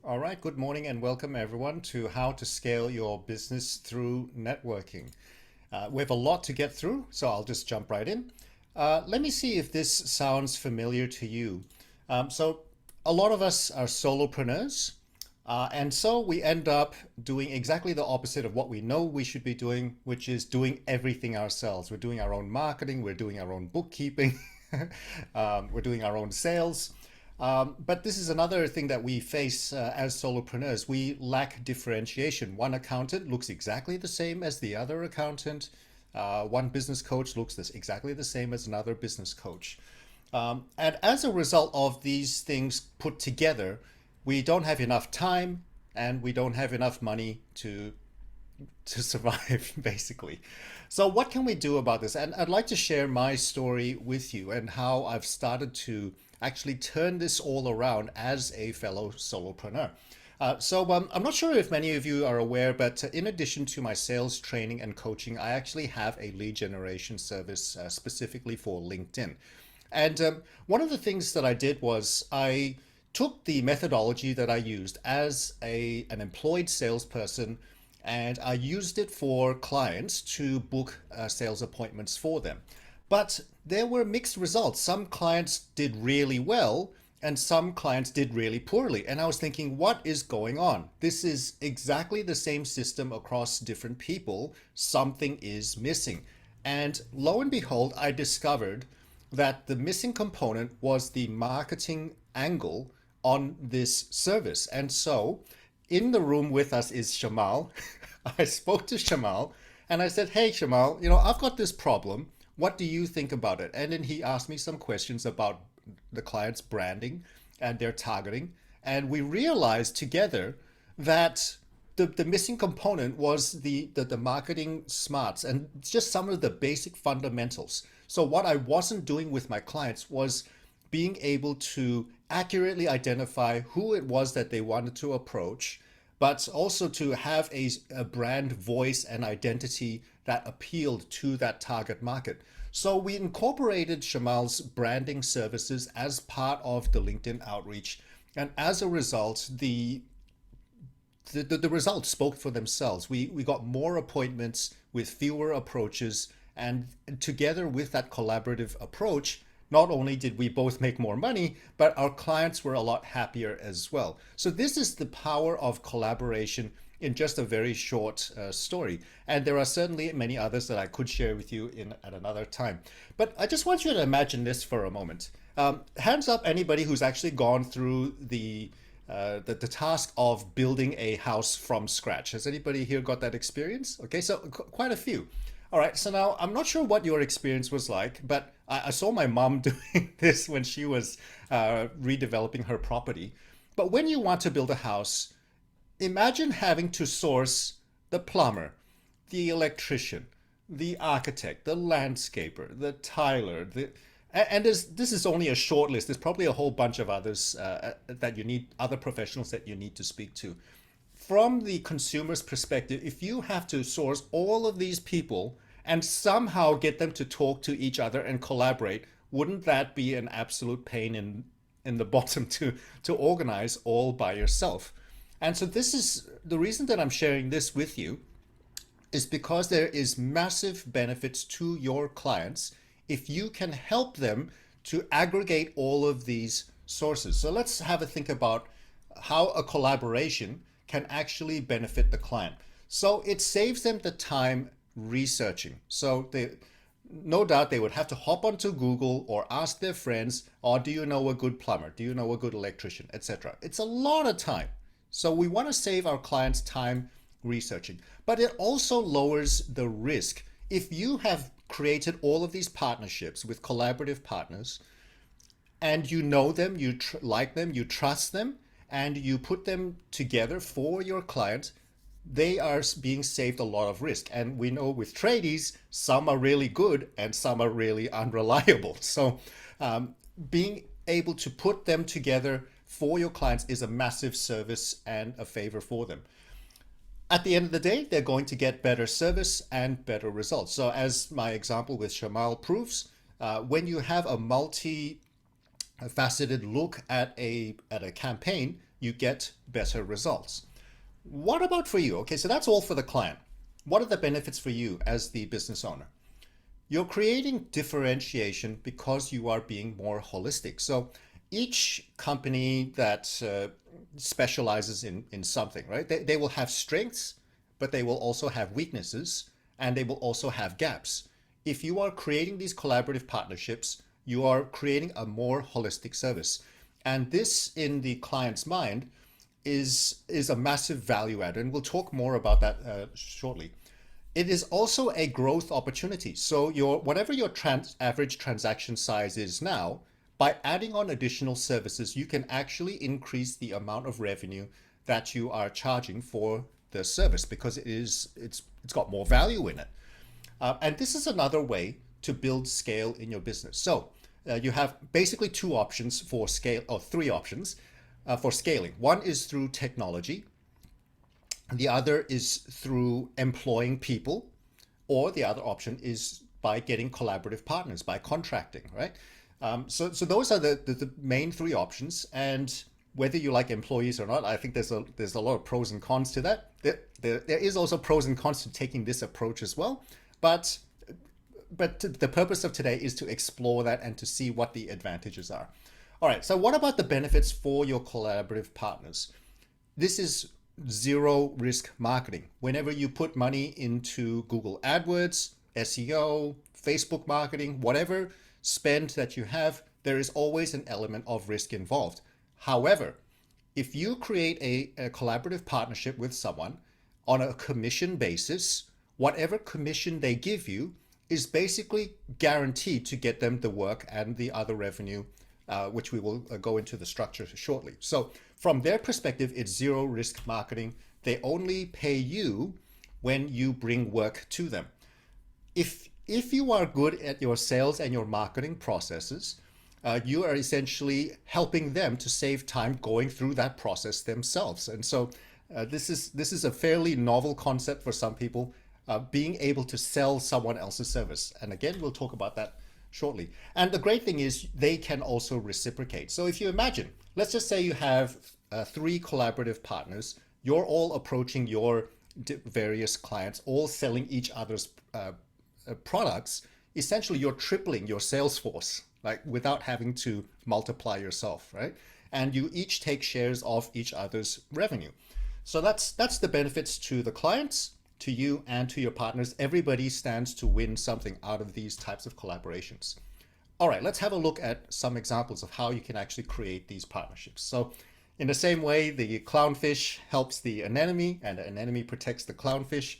All right, good morning and welcome everyone to how to scale your business through networking. We have a lot to get through, so I'll just jump right in. Let me see if this sounds familiar to you. So, a lot of us are solopreneurs, and so we end up doing exactly the opposite of what we know we should be doing, which is doing everything ourselves. We're doing our own marketing, we're doing our own bookkeeping, we're doing our own sales. But this is another thing that we face as solopreneurs. We lack differentiation. One accountant looks exactly the same as the other accountant. One business coach looks exactly the same as another business coach. And as a result of these things put together, we don't have enough time and we don't have enough money to survive, basically. So, what can we do about this? And I'd like to share my story with you and how I've started to actually turn this all around as a fellow solopreneur. I'm not sure if many of you are aware, but in addition to my sales training and coaching, I actually have a lead generation service specifically for LinkedIn. And one of the things that I did was I took the methodology that I used as an employed salesperson and I used it for clients to book sales appointments for them. But there were mixed results. Some clients did really well, and some clients did really poorly. And I was thinking, what is going on? This is exactly the same system across different people. Something is missing. And lo and behold, I discovered that the missing component was the marketing angle on this service. And so, in the room with us is Shamal. I spoke to Shamal and I said, "Hey, Shamal, I've got this problem. What do you think about it?" And then he asked me some questions about the client's branding and their targeting. And we realized together that the missing component was the marketing smarts and just some of the basic fundamentals. So, what I wasn't doing with my clients was being able to accurately identify who it was that they wanted to approach, but also to have a brand voice and identity that appealed to that target market. So we incorporated Shamal's branding services as part of the LinkedIn outreach. And as a result, the results spoke for themselves. We got more appointments with fewer approaches. And together with that collaborative approach, not only did we both make more money, but our clients were a lot happier as well. So this is the power of collaboration in just a very short story. And there are certainly many others that I could share with you at another time. But I just want you to imagine this for a moment. Hands up anybody who's actually gone through the task of building a house from scratch. Has anybody here got that experience? Okay, so quite a few. All right, so now I'm not sure what your experience was like, but I saw my mom doing this when she was redeveloping her property. But when you want to build a house, imagine having to source the plumber, the electrician, the architect, the landscaper, the tiler, and this is only a short list. There's probably a whole bunch of others that you need, other professionals that you need to speak to. From the consumer's perspective, if you have to source all of these people and somehow get them to talk to each other and collaborate, wouldn't that be an absolute pain in the bottom to organize all by yourself? And so this is the reason that I'm sharing this with you is because there is massive benefits to your clients if you can help them to aggregate all of these sources. So let's have a think about how a collaboration can actually benefit the client. So it saves them the time researching. So no doubt they would have to hop onto Google or ask their friends, or do you know a good plumber? Do you know a good electrician, etc. It's a lot of time. So we want to save our clients time researching, but it also lowers the risk. If you have created all of these partnerships with collaborative partners and you know them, you like them, you trust them, and you put them together for your client, they are being saved a lot of risk. And we know with tradies, some are really good and some are really unreliable. So being able to put them together for your clients is a massive service and a favor for them. At the end of the day, they're going to get better service and better results. So as my example with Shamal proves, when you have a multi faceted look at a campaign, you get better results. What about for you? Okay, so that's all for the client. What are the benefits for you as the business owner? You're creating differentiation because you are being more holistic. So each company that specializes in something, right? They will have strengths, but they will also have weaknesses, and they will also have gaps. If you are creating these collaborative partnerships, you are creating a more holistic service. And this, in the client's mind, is a massive value add, and we'll talk more about that shortly. It is also a growth opportunity. So your whatever your average transaction size is now, by adding on additional services, you can actually increase the amount of revenue that you are charging for the service because it's got more value in it. And this is another way to build scale in your business. So you have basically two options for scale, or three options for scaling. One is through technology. The other is through employing people, or the other option is by getting collaborative partners, by contracting, right? So those are the main three options. And whether you like employees or not, I think there's a lot of pros and cons to that. There is also pros and cons to taking this approach as well. But the purpose of today is to explore that and to see what the advantages are. All right, so what about the benefits for your collaborative partners? This is zero risk marketing. Whenever you put money into Google AdWords, SEO, Facebook marketing, whatever spend that you have, there is always an element of risk involved. However, if you create a collaborative partnership with someone on a commission basis, whatever commission they give you is basically guaranteed to get them the work and the other revenue, which we will go into the structure shortly. So from their perspective, it's zero risk marketing. They only pay you when you bring work to them. If you are good at your sales and your marketing processes, you are essentially helping them to save time going through that process themselves. And so this is a fairly novel concept for some people, being able to sell someone else's service. And again, we'll talk about that shortly. And the great thing is they can also reciprocate. So if you imagine, let's just say you have three collaborative partners, you're all approaching your various clients, all selling each other's products. Essentially, you're tripling your sales force, like without having to multiply yourself, right? And you each take shares of each other's revenue. So that's the benefits to the clients, to you, and to your partners. Everybody stands to win something out of these types of collaborations. All right, let's have a look at some examples of how you can actually create these partnerships. So in the same way, the clownfish helps the anemone and the anemone protects the clownfish.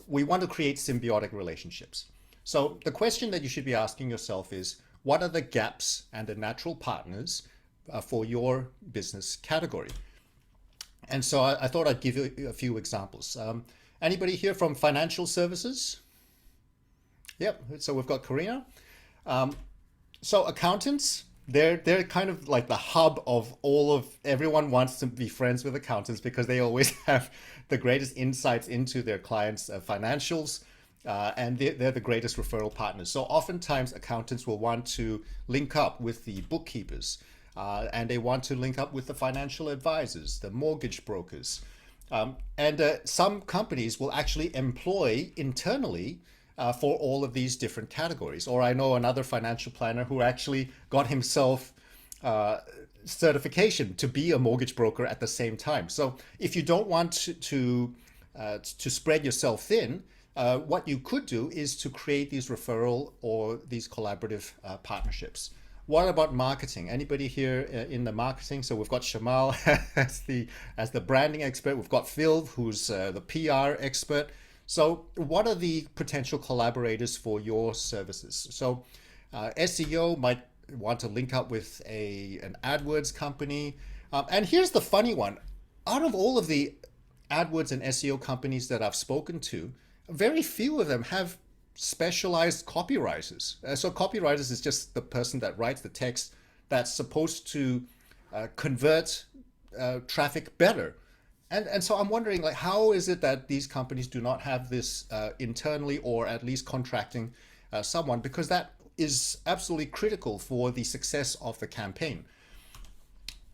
We want to create symbiotic relationships. So the question that you should be asking yourself is, what are the gaps and the natural partners for your business category? And so I thought I'd give you a few examples. Anybody here from financial services? Yep, so we've got Karina. So accountants, they're kind of like the hub of everyone wants to be friends with accountants because they always have the greatest insights into their clients' financials. And they're the greatest referral partners. So oftentimes accountants will want to link up with the bookkeepers, and they want to link up with the financial advisors, the mortgage brokers. And some companies will actually employ internally for all of these different categories. Or I know another financial planner who actually got himself certification to be a mortgage broker at the same time. So if you don't want to spread yourself thin, what you could do is to create these referral or these collaborative partnerships. What about marketing? Anybody here in the marketing? So we've got Shamal as the branding expert. We've got Phil, who's the PR expert. So what are the potential collaborators for your services? So SEO might want to link up with an AdWords company. And here's the funny one. Out of all of the AdWords and SEO companies that I've spoken to, very few of them have specialized copywriters. So copywriters is just the person that writes the text that's supposed to convert traffic better. And so I'm wondering, like, how is it that these companies do not have this internally, or at least contracting someone? Because that is absolutely critical for the success of the campaign.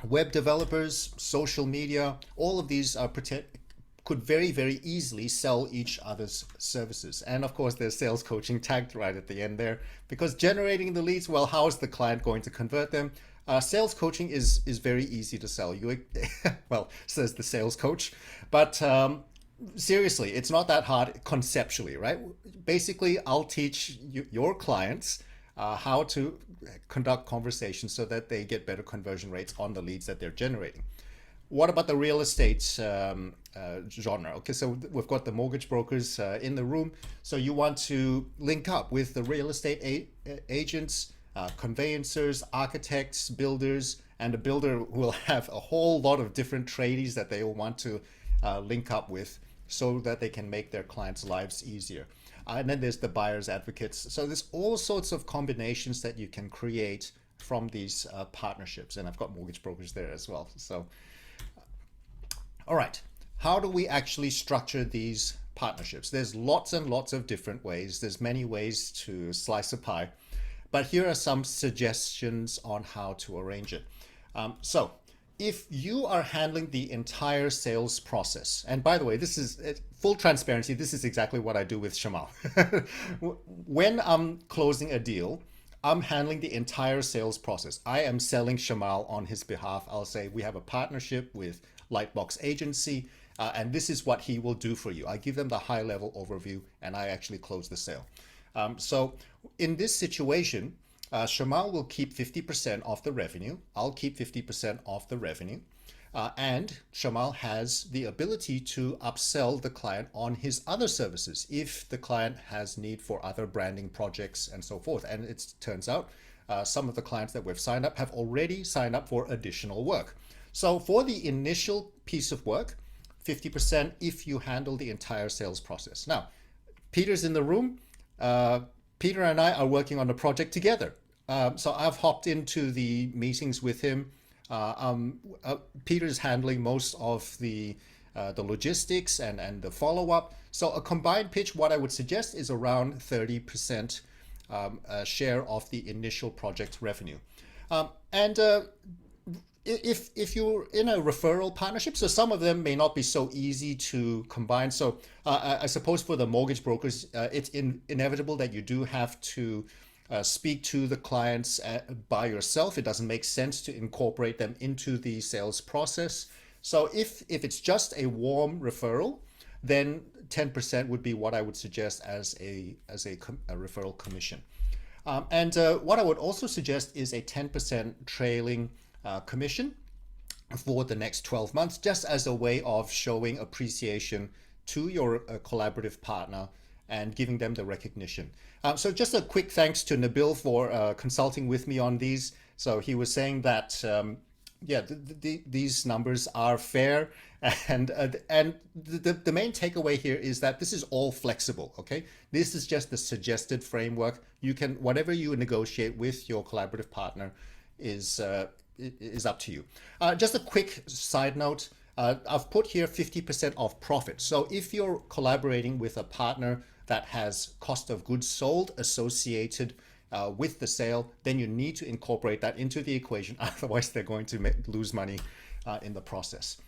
Web developers, social media, all of these are could very, very easily sell each other's services. And of course, there's sales coaching tagged right at the end there, because generating the leads, well, how is the client going to convert them? Sales coaching is very easy to sell. You well, says the sales coach, but seriously, it's not that hard conceptually, right? Basically, I'll teach your clients how to conduct conversations so that they get better conversion rates on the leads that they're generating. What about the real estate genre? Okay, so we've got the mortgage brokers in the room. So you want to link up with the real estate agents, conveyancers, architects, builders, and a builder will have a whole lot of different tradies that they will want to link up with so that they can make their clients' lives easier. And then there's the buyer's advocates. So there's all sorts of combinations that you can create from these partnerships. And I've got mortgage brokers there as well. So, all right, how do we actually structure these partnerships? There's lots and lots of different ways. There's many ways to slice a pie, but here are some suggestions on how to arrange it. So if you are handling the entire sales process, and by the way, this is full transparency, this is exactly what I do with Shamal. When I'm closing a deal, I'm handling the entire sales process. I am selling Shamal on his behalf. I'll say we have a partnership with Lightbox Agency, and this is what he will do for you. I give them the high level overview and I actually close the sale. So in this situation, Shamal will keep 50% of the revenue. I'll keep 50% of the revenue. And Shamal has the ability to upsell the client on his other services if the client has need for other branding projects and so forth. And it turns out some of the clients that we've signed up have already signed up for additional work. So for the initial piece of work, 50% if you handle the entire sales process. Now, Peter's in the room. Peter and I are working on a project together. So I've hopped into the meetings with him. Peter's handling most of the logistics and the follow-up. So a combined pitch, what I would suggest is around 30% share of the initial project revenue. And if you're in a referral partnership, so some of them may not be so easy to combine. So I suppose for the mortgage brokers, it's inevitable that you do have to speak to the clients by yourself. It doesn't make sense to incorporate them into the sales process. So if it's just a warm referral, then 10% would be what I would suggest as a referral commission. And what I would also suggest is a 10% trailing commission for the next 12 months, just as a way of showing appreciation to your collaborative partner and giving them the recognition. So just a quick thanks to Nabil for consulting with me on these. So he was saying that, yeah, these numbers are fair. And the main takeaway here is that this is all flexible, okay? This is just the suggested framework. You can, whatever you negotiate with your collaborative partner is up to you. Just a quick side note. I've put here 50% of profit. So if you're collaborating with a partner that has cost of goods sold associated with the sale, then you need to incorporate that into the equation. Otherwise, they're going to lose money in the process.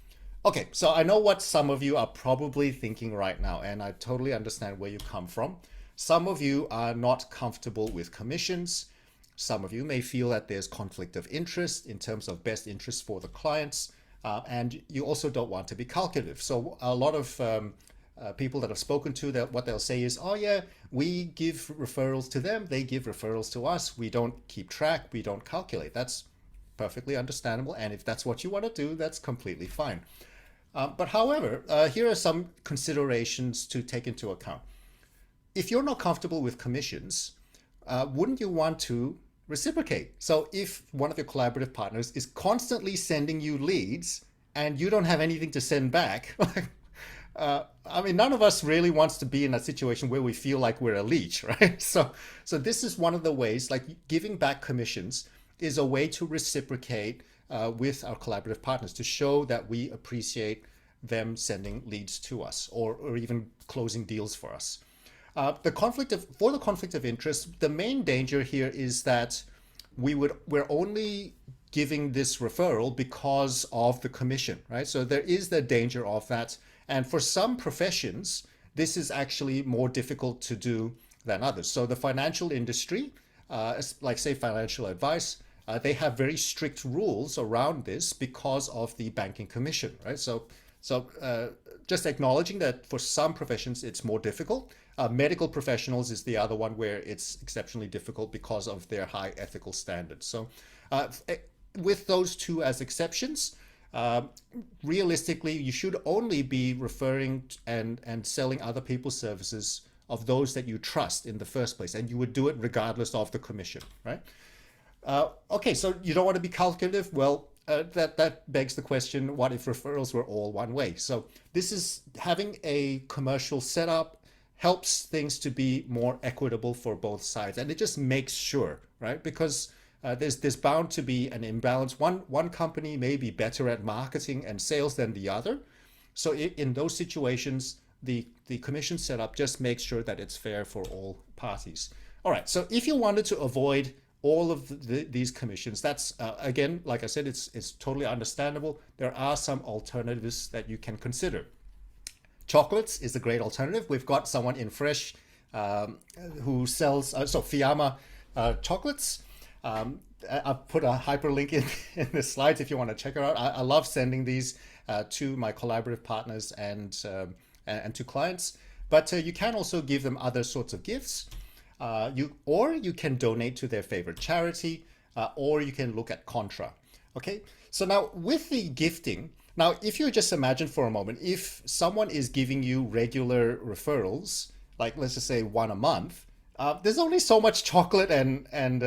Okay, so I know what some of you are probably thinking right now, and I totally understand where you come from. Some of you are not comfortable with commissions. Some of you may feel that there's conflict of interest in terms of best interest for the clients, and you also don't want to be calculative. So a lot of people that I've spoken to, that what they'll say is, oh yeah, we give referrals to them, they give referrals to us, we don't keep track, we don't calculate. That's perfectly understandable, and if that's what you want to do, that's completely fine. But however, here are some considerations to take into account. If you're not comfortable with commissions, wouldn't you want to reciprocate? So if one of your collaborative partners is constantly sending you leads and you don't have anything to send back, I mean, none of us really wants to be in a situation where we feel like we're a leech, right? So this is one of the ways, like giving back commissions is a way to reciprocate with our collaborative partners, to show that we appreciate them sending leads to us or even closing deals for us. For the conflict of interest, the main danger here is that we're only giving this referral because of the commission, right? So there is the danger of that. And for some professions, this is actually more difficult to do than others. So the financial industry, like say financial advice, they have very strict rules around this because of the banking commission, right? So just acknowledging that for some professions it's more difficult. Medical professionals is the other one where it's exceptionally difficult because of their high ethical standards. So uh, with those two as exceptions, uh, realistically, you should only be referring and selling other people's services of those that you trust in the first place, and you would do it regardless of the commission, right? Okay, so you don't want to be calculative. Well, that begs the question: what if referrals were all one way? So this is having a commercial setup helps things to be more equitable for both sides, and it just makes sure, right? Because there's bound to be an imbalance. One company may be better at marketing and sales than the other, so in those situations, the commission setup just makes sure that it's fair for all parties. All right, so if you wanted to avoid all of these commissions, that's again, like I said, it's totally understandable. There are some alternatives that you can consider. Chocolates is a great alternative. We've got someone in Fresh um, who sells Fiamma chocolates. I've put a hyperlink in the slides if you want to check it out. I love sending these to my collaborative partners and to clients. But you can also give them other sorts of gifts. You can donate to their favorite charity, or you can look at Contra. Okay, so now with the gifting, now if you just imagine for a moment, if someone is giving you regular referrals, like let's just say one a month, there's only so much chocolate and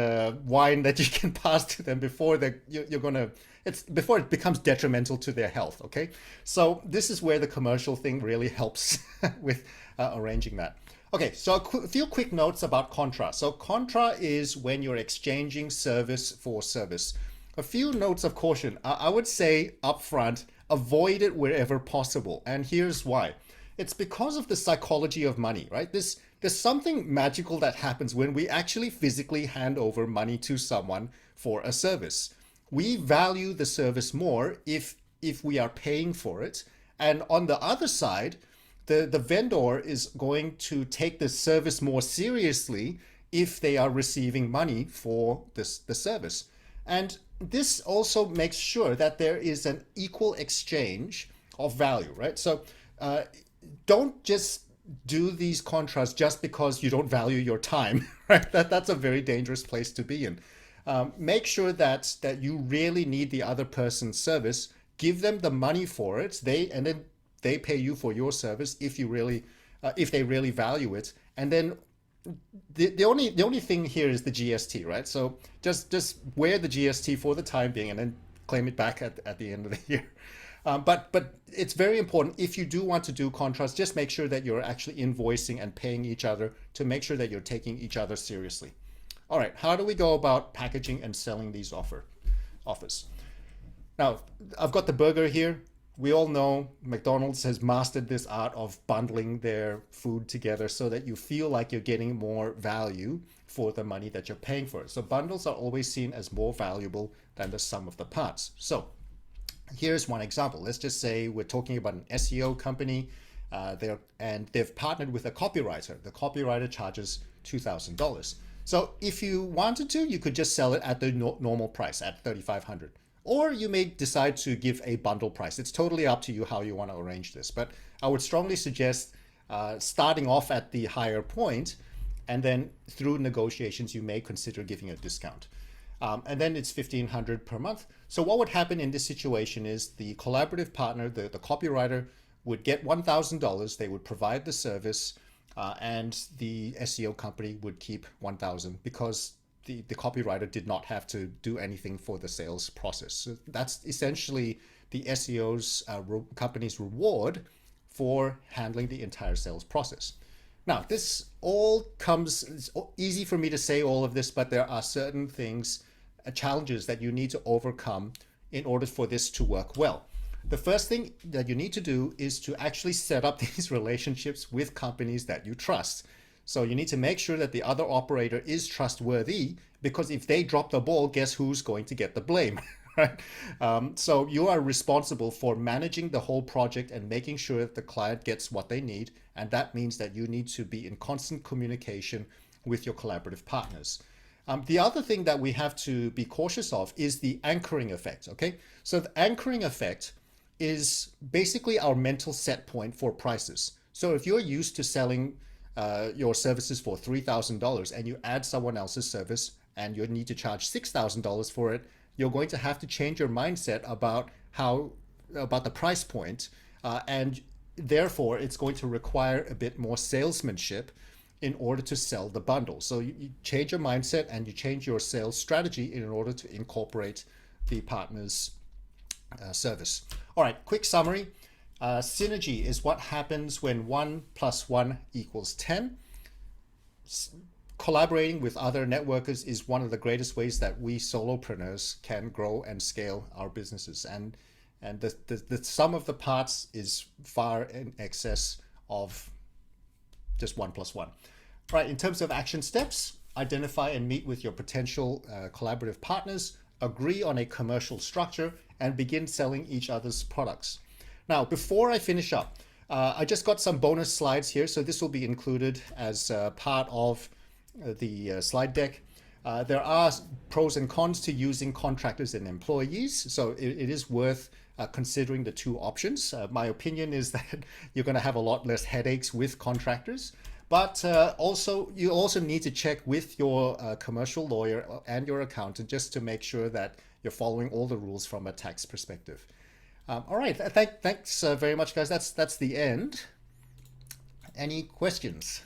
wine that you can pass to them before you're gonna it's before it becomes detrimental to their health. Okay, so this is where the commercial thing really helps with arranging that. Okay, so a few quick notes about contra. So contra is when you're exchanging service for service. A few notes of caution. I would say upfront, avoid it wherever possible. And here's why. It's because of the psychology of money, right? There's something magical that happens when we actually physically hand over money to someone for a service. We value the service more if we are paying for it. And on the other side, the vendor is going to take the service more seriously if they are receiving money for the service. And this also makes sure that there is an equal exchange of value, right? So don't just do these contrasts just because you don't value your time, right? That's a very dangerous place to be in. Make sure that you really need the other person's service. Give them the money for it. Then they pay you for your service if they really value it. And then the only thing here is the GST, right? So just wear the GST for the time being, and then claim it back at the end of the year. But it's very important if you do want to do contracts, just make sure that you're actually invoicing and paying each other to make sure that you're taking each other seriously. All right, how do we go about packaging and selling these offers? Now, I've got the burger here. We all know McDonald's has mastered this art of bundling their food together so that you feel like you're getting more value for the money that you're paying for. So bundles are always seen as more valuable than the sum of the parts. So here's one example. Let's just say we're talking about an SEO company, they've partnered with a copywriter. The copywriter charges $2,000. So if you wanted to, you could just sell it at the normal price at $3,500. Or you may decide to give a bundle price. It's totally up to you how you want to arrange this. But I would strongly suggest starting off at the higher point, and then through negotiations, you may consider giving a discount. And then it's $1,500 per month. So what would happen in this situation is the collaborative partner, the copywriter, would get $1,000. They would provide the service, and the SEO company would keep $1,000 because the copywriter did not have to do anything for the sales process. So that's essentially the SEO's company's reward for handling the entire sales process. Now, this all it's easy for me to say all of this, but there are certain things, challenges that you need to overcome in order for this to work well. The first thing that you need to do is to actually set up these relationships with companies that you trust. So you need to make sure that the other operator is trustworthy, because if they drop the ball, guess who's going to get the blame? Right? So you are responsible for managing the whole project and making sure that the client gets what they need. And that means that you need to be in constant communication with your collaborative partners. The other thing that we have to be cautious of is the anchoring effect. Okay, so the anchoring effect is basically our mental set point for prices. So if you're used to selling your services for $3,000 and you add someone else's service and you need to charge $6,000 for it, you're going to have to change your mindset about the price point, and therefore it's going to require a bit more salesmanship in order to sell the bundle. So you change your mindset and you change your sales strategy in order to incorporate the partner's service. All right, quick summary. Synergy is what happens when 1 + 1 = 10. Collaborating with other networkers is one of the greatest ways that we solopreneurs can grow and scale our businesses. And the sum of the parts is far in excess of just 1 + 1. Right, in terms of action steps, identify and meet with your potential collaborative partners, agree on a commercial structure, and begin selling each other's products. Now, before I finish up, I just got some bonus slides here, so this will be included as part of the slide deck. There are pros and cons to using contractors and employees, so it is worth considering the two options. My opinion is that you're going to have a lot less headaches with contractors, but you also need to check with your commercial lawyer and your accountant just to make sure that you're following all the rules from a tax perspective. All right, thanks very much, guys. That's the end. Any questions?